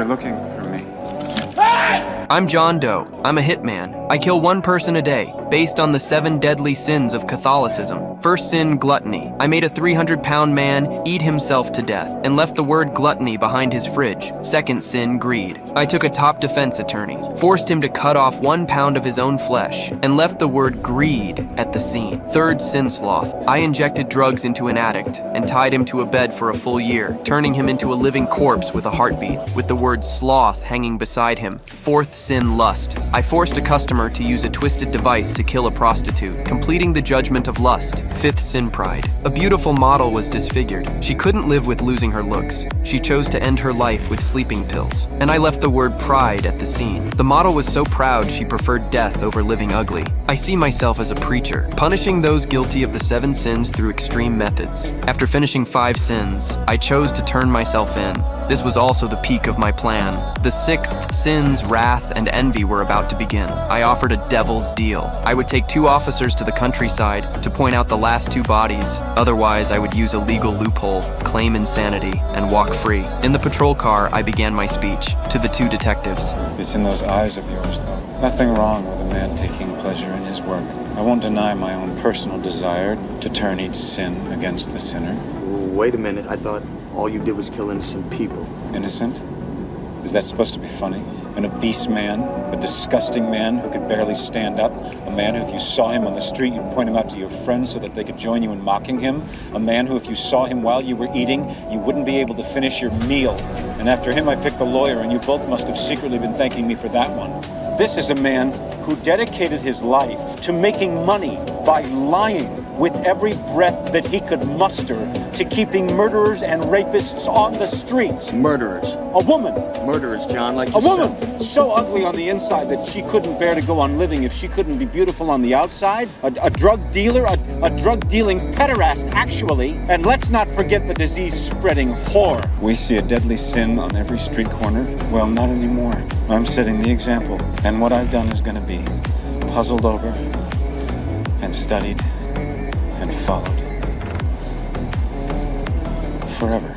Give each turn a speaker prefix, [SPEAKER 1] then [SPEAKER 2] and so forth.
[SPEAKER 1] You're looking for me.
[SPEAKER 2] I'm John Doe. I'm a hitman. I kill one person a day, based on the 7 deadly sins of Catholicism. First sin, gluttony. I made a 300-pound man eat himself to death and left the word gluttony behind his fridge. Second sin, greed. I took a top defense attorney, forced him to cut off 1 pound of his own flesh, and left the word greed at the scene. Third sin, sloth. I injected drugs into an addict and tied him to a bed for a full year, turning him into a living corpse with a heartbeat, with the word sloth hanging beside him. Fourth sin, lust. I forced a customer to use a twisted device to kill a prostitute, completing the judgment of lust. Fifth sin, pride. A beautiful model was disfigured. She couldn't live with losing her looks. She chose to end her life with sleeping pills, and I left the word pride at the scene. The model was so proud she preferred death over living ugly. I see myself as a preacher, punishing those guilty of the 7 sins through extreme methods. After finishing 5 sins, I chose to turn myself in. This was also the peak of my plan. The 6th sins, wrath, and envy were about to begin. I offered a devil's deal. I would take 2 officers to the countryside to point out the last 2 bodies. Otherwise, I would use a legal loophole, claim insanity, and walk free. In the patrol car, I began my speech to the 2 detectives.
[SPEAKER 1] It's in those eyes of yours, though. Nothing wrong with a man taking pleasure in his work. I won't deny my own personal desire to turn each sin against the sinner.
[SPEAKER 3] Wait a minute, I thought all you did was kill innocent people.
[SPEAKER 1] Innocent? Is that supposed to be funny? An obese man, a disgusting man who could barely stand up, a man who if you saw him on the street you'd point him out to your friends so that they could join you in mocking him, a man who if you saw him while you were eating you wouldn't be able to finish your meal. And after him I picked the lawyer, and you both must have secretly been thanking me for that one. This is a man who dedicated his life to making money by lying with every breath that he could muster to keeping murderers and rapists on the streets.
[SPEAKER 3] Murderers.
[SPEAKER 1] A woman.
[SPEAKER 3] Murderers, John, like
[SPEAKER 1] A
[SPEAKER 3] yourself.
[SPEAKER 1] woman so ugly on the inside that she couldn't bear to go on living if she couldn't be beautiful on the outside. A drug dealer, a drug-dealing pederast, actually. And let's not forget the disease-spreading whore. We see a deadly sin on every street corner. Well, not anymore. I'm setting the example. And what I've done is going to be puzzled over and studied and followed forever.